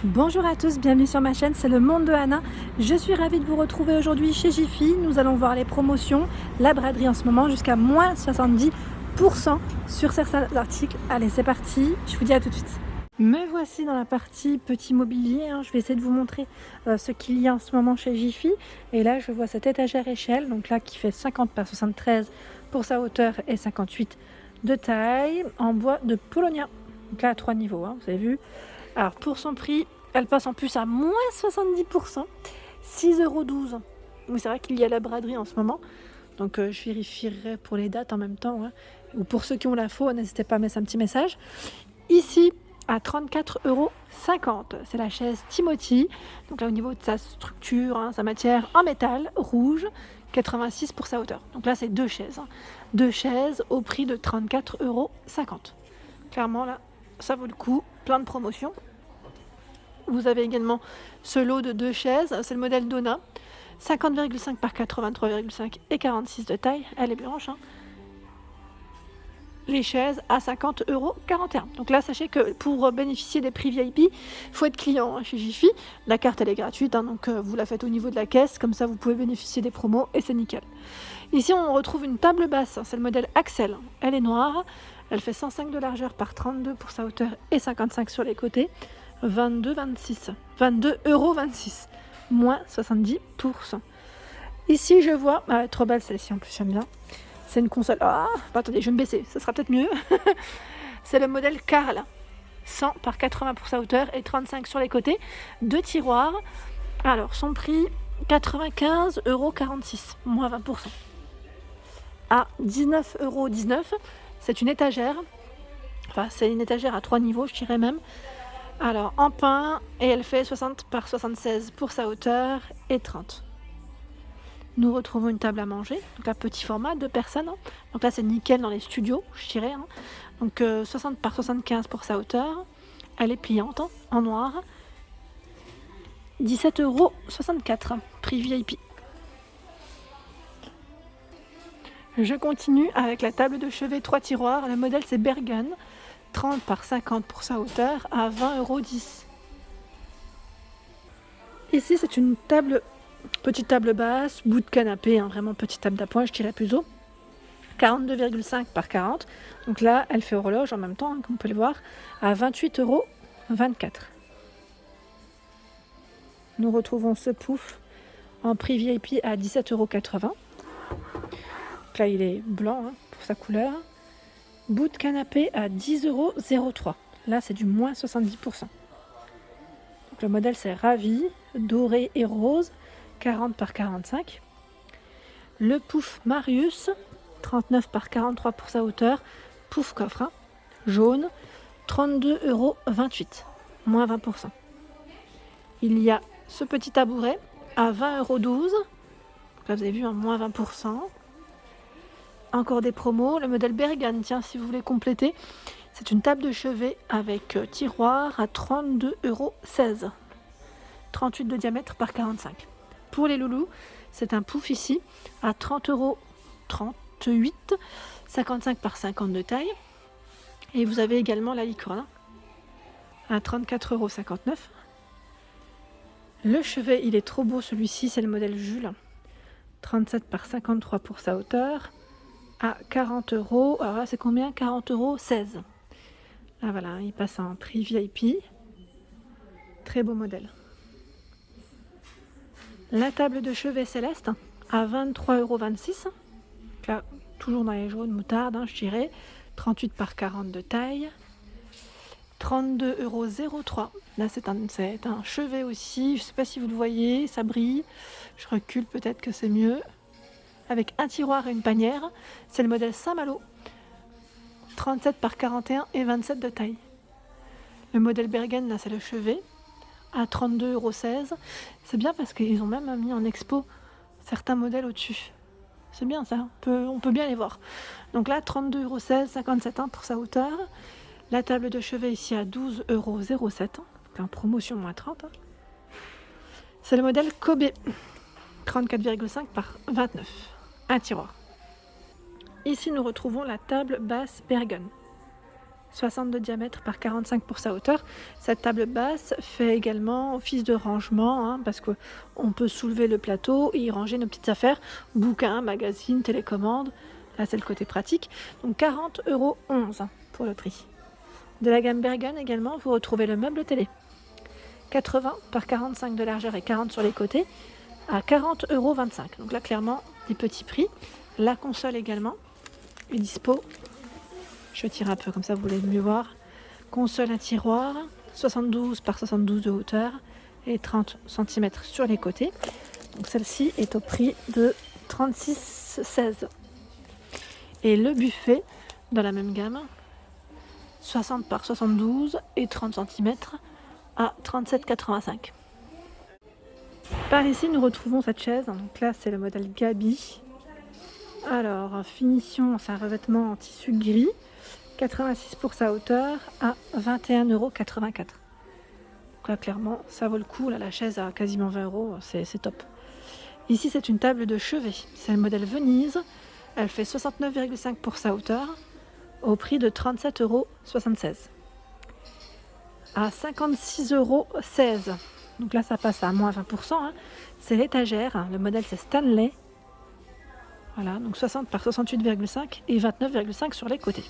Bonjour à tous, bienvenue sur ma chaîne, c'est le monde de Anna. Je suis ravie de vous retrouver aujourd'hui chez Jiffy. Nous allons voir les promotions, la braderie en ce moment jusqu'à moins 70% sur certains articles. Allez, c'est parti, je vous dis à tout de suite. Me voici dans la partie petit mobilier, je vais essayer de vous montrer ce qu'il y a en ce moment chez Jiffy. Et là, je vois cette étagère échelle, donc là qui fait 50 par 73 pour sa hauteur et 58 de taille, en bois de Polonia. Donc là à 3 niveaux, vous avez vu. Alors pour son prix, elle passe en plus à moins 70%, 6,12 €. Oui, c'est vrai qu'il y a la braderie en ce moment, donc je vérifierai pour les dates en même temps, ou pour ceux qui ont l'info, n'hésitez pas à mettre un petit message. Ici, à 34,50 €, c'est la chaise Timothy, donc là au niveau de sa structure, sa matière en métal rouge, 86 pour sa hauteur. Donc là c'est deux chaises au prix de 34,50 €. Clairement là, ça vaut le coup, plein de promotions. Vous avez également ce lot de deux chaises, c'est le modèle Donna, 50,5 par 83,5 et 46 de taille, elle est blanche. Les chaises à 50,41 €. Donc là, sachez que pour bénéficier des prix VIP, il faut être client chez Jiffy. La carte, elle est gratuite, donc vous la faites au niveau de la caisse, comme ça vous pouvez bénéficier des promos et c'est nickel. Ici, on retrouve une table basse, c'est le modèle Axel. Elle est noire, elle fait 105 de largeur par 32 pour sa hauteur et 55 sur les côtés. 22,26 €, moins 70%. Ici, je vois, trop belle celle-ci en plus, j'aime bien. C'est une console. Attendez, je vais me baisser, ça sera peut-être mieux. C'est le modèle Carl, 100 par 80 pour sa hauteur et 35 sur les côtés. Deux tiroirs. Alors, son prix, 95,46 €, moins 20%. À 19,19 €, c'est une étagère. Enfin, c'est une étagère à 3 niveaux, je dirais même. Alors, en pin, et elle fait 60 par 76 pour sa hauteur et 30. Nous retrouvons une table à manger, donc à petit format, 2 personnes. Donc là, c'est nickel dans les studios, je dirais. Donc 60 par 75 pour sa hauteur. Elle est pliante, en noir. 17,64 €, prix VIP. Je continue avec la table de chevet 3 tiroirs. Le modèle, c'est Bergen. 30 par 50 pour sa hauteur à 20,10 €. Ici, c'est une petite table basse, bout de canapé, vraiment petite table d'appoint, je dirais plutôt. 42,5 par 40. Donc là, elle fait horloge en même temps, comme on peut le voir, à 28,24 €. Nous retrouvons ce pouf en prix VIP à 17,80 €. Donc là, il est blanc pour sa couleur. Bout de canapé à 10,03 €. Là, c'est du moins 70%. Donc le modèle, c'est Ravi, doré et rose, 40 par 45. Le pouf Marius, 39 par 43 pour sa hauteur, pouf coffre, jaune, 32,28 €, moins 20%. Il y a ce petit tabouret à 20,12 €. Là, vous avez vu, moins 20%. Encore des promos, le modèle Bergen, tiens, si vous voulez compléter, c'est une table de chevet avec tiroir à 32,16 €, 38 de diamètre par 45. Pour les loulous, c'est un pouf ici à 30,38 €, 55 par 50 de taille. Et vous avez également la licorne à 34,59 €. Le chevet, il est trop beau celui-ci, c'est le modèle Jules, 37 par 53 pour sa hauteur, à 40 €. Alors là, c'est combien? 40,16 €. Là, voilà, il passe en prix VIP. Très beau modèle. La table de chevet Céleste à 23,26 €. Là, toujours dans les jaunes moutarde, je dirais. 38 par 40 de taille. 32,03 €. Là, c'est un chevet aussi. Je ne sais pas si vous le voyez, ça brille. Je recule, peut-être que c'est mieux. Avec un tiroir et une panière. C'est le modèle Saint-Malo. 37 par 41 et 27 de taille. Le modèle Bergen, là, c'est le chevet à 32,16 €. C'est bien parce qu'ils ont même mis en expo certains modèles au-dessus. C'est bien ça, on peut bien les voir. Donc là, 32,16 €, 57 pour sa hauteur. La table de chevet ici à 12,07 €, donc en promotion moins 30 €. C'est le modèle Kobe, 34,5 par 29, un tiroir. Ici, nous retrouvons la table basse Bergen. 60 de diamètre par 45 pour sa hauteur. Cette table basse fait également office de rangement, hein, parce qu'on peut soulever le plateau et y ranger nos petites affaires, bouquins, magazines, télécommandes. Là, c'est le côté pratique. Donc 40,11 € pour le prix. De la gamme Bergen également, vous retrouvez le meuble télé. 80 par 45 de largeur et 40 sur les côtés à 40,25 €. Donc là, clairement, des petits prix. La console également est dispo. Je tire un peu comme ça, vous voulez mieux voir. Console à tiroir, 72 par 72 de hauteur et 30 cm sur les côtés. Donc celle-ci est au prix de 36,16 €. Et le buffet dans la même gamme, 60 par 72 et 30 cm à 37,85 €. Par ici, nous retrouvons cette chaise. Donc là, c'est le modèle Gabi. Alors, finition, c'est un revêtement en tissu gris. 86 pour sa hauteur à 21,84 €. Donc là, clairement, ça vaut le coup. Là, la chaise à quasiment 20 €, c'est top. Ici, c'est une table de chevet. C'est le modèle Venise. Elle fait 69,5 pour sa hauteur au prix de 37,76 €. À 56,16 €. Donc là, ça passe à moins 20%. Hein. C'est l'étagère. Hein. Le modèle, c'est Stanley. Voilà, donc 60 par 68,5 et 29,5 sur les côtés.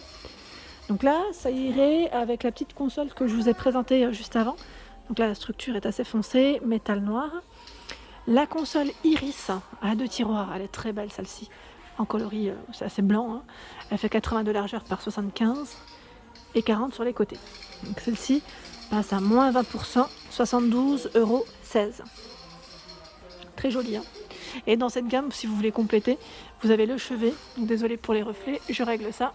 Donc là, ça irait avec la petite console que je vous ai présentée juste avant. Donc là, la structure est assez foncée, métal noir. La console Iris à 2 tiroirs, elle est très belle celle-ci. En coloris, c'est assez blanc. Hein. Elle fait 80 de largeur par 75 et 40 sur les côtés. Donc celle-ci passe à moins 20%, 72,16 €. Très jolie. Hein. Et dans cette gamme, si vous voulez compléter, vous avez le chevet. Donc désolé pour les reflets, je règle ça.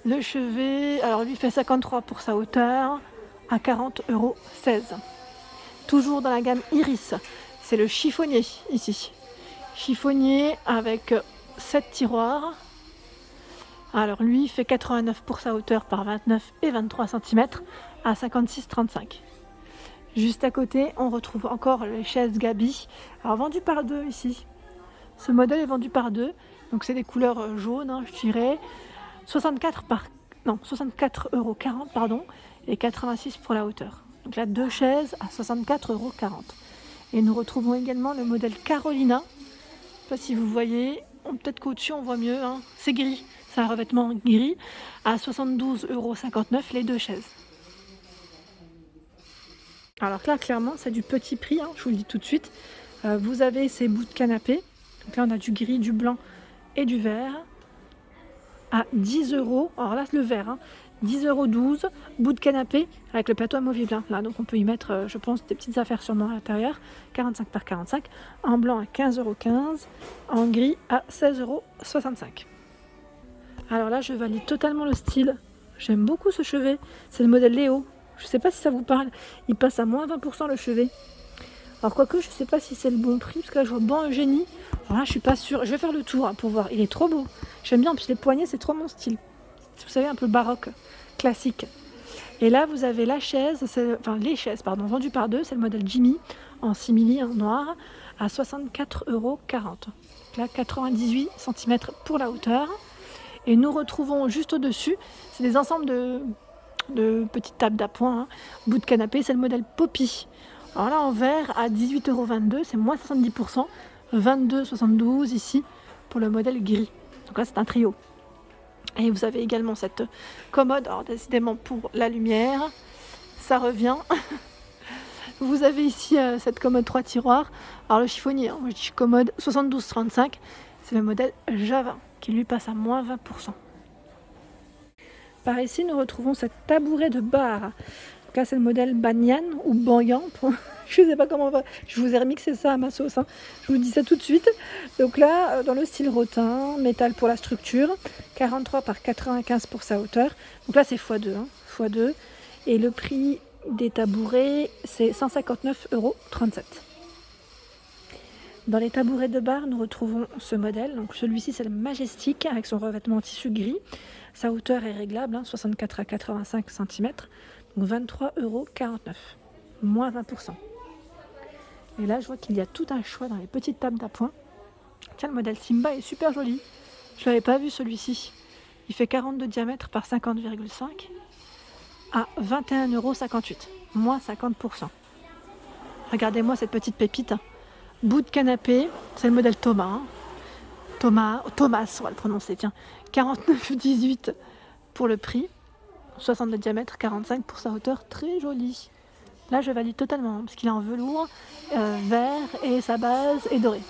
Le chevet, alors lui fait 53 pour sa hauteur à 40,16 €. Toujours dans la gamme Iris, c'est le chiffonnier ici. Chiffonnier avec 7 tiroirs. Alors lui fait 89 pour sa hauteur par 29 et 23 cm à 56,35 €. Juste à côté, on retrouve encore les chaises Gabi. Alors vendues par deux ici. Ce modèle est vendu par deux. Donc c'est des couleurs jaunes, hein, je dirais. 64,40 € pardon, et 86 pour la hauteur. Donc là, deux chaises à 64,40 €. Et nous retrouvons également le modèle Carolina. Je ne sais pas si vous voyez. Peut-être qu'au-dessus, on voit mieux. Hein. C'est gris. C'est un revêtement gris à 72,59 € les deux chaises. Alors là, clairement, c'est du petit prix, hein, je vous le dis tout de suite. Vous avez ces bouts de canapé. Donc là, on a du gris, du blanc et du vert à 10 €. Alors là, c'est le vert, hein, 10,12 €, bout de canapé avec le plateau amovible. Hein. Là, donc on peut y mettre, je pense, des petites affaires sûrement à l'intérieur. 45 par 45. En blanc à 15,15 €. En gris à 16,65 €. Alors là, je valide totalement le style. J'aime beaucoup ce chevet. C'est le modèle Léo. Je ne sais pas si ça vous parle. Il passe à moins 20% le chevet. Alors quoique, je ne sais pas si c'est le bon prix, parce que là, je vois Ban Eugénie. Alors là, je suis pas sûre. Je vais faire le tour hein, pour voir. Il est trop beau. J'aime bien, en plus les poignets, c'est trop mon style. Vous savez, un peu baroque, classique. Et là, vous avez la chaise, les chaises, vendues par deux. C'est le modèle Jimmy, en simili, en noir, à 64,40 €. Là, 98 cm pour la hauteur. Et nous retrouvons juste au-dessus, c'est des ensembles de petites tables d'appoint, hein. Bout de canapé, c'est le modèle Poppy. Alors là, en vert, à 18,22 €, c'est moins 70%, 22,72 € ici pour le modèle gris. Donc là, c'est un trio. Et vous avez également cette commode, alors décidément pour la lumière, ça revient. Vous avez ici cette commode 3 tiroirs. Alors le chiffonnier, hein, moi je dis commode 72,35 €, c'est le modèle Java qui lui passe à moins 20%. Par ici, nous retrouvons cette tabouret de bar. Donc là, c'est le modèle Banyan ou Banyan. Je ne sais pas comment on va. Je vous ai remixé ça à ma sauce. Hein. Je vous dis ça tout de suite. Donc là, dans le style rotin, métal pour la structure, 43 par 95 pour sa hauteur. Donc là, c'est x2. Hein, x2. Et le prix des tabourets, c'est 159,37 €. Dans les tabourets de bar, nous retrouvons ce modèle. Donc celui-ci, c'est le Majestic avec son revêtement en tissu gris. Sa hauteur est réglable, hein, 64 à 85 cm. Donc 23,49 €, moins 20%. Et là, je vois qu'il y a tout un choix dans les petites tables d'appoint. Tiens, le modèle Simba est super joli. Je ne l'avais pas vu celui-ci. Il fait 40 de diamètre par 50,5 à 21,58 €, moins 50%. Regardez-moi cette petite pépite. Bout de canapé, c'est le modèle Thomas. Hein. Thomas, on va le prononcer, tiens. 49,18 pour le prix. 60 de diamètre, 45 pour sa hauteur, très joli. Là, je valide totalement, parce qu'il est en velours, vert, et sa base est dorée.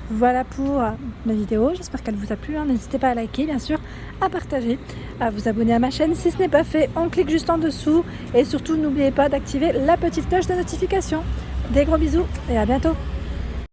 Voilà pour ma vidéo, j'espère qu'elle vous a plu. N'hésitez pas à liker, bien sûr, à partager, à vous abonner à ma chaîne. Si ce n'est pas fait, on clique juste en dessous. Et surtout, n'oubliez pas d'activer la petite cloche de notification. Des gros bisous et à bientôt.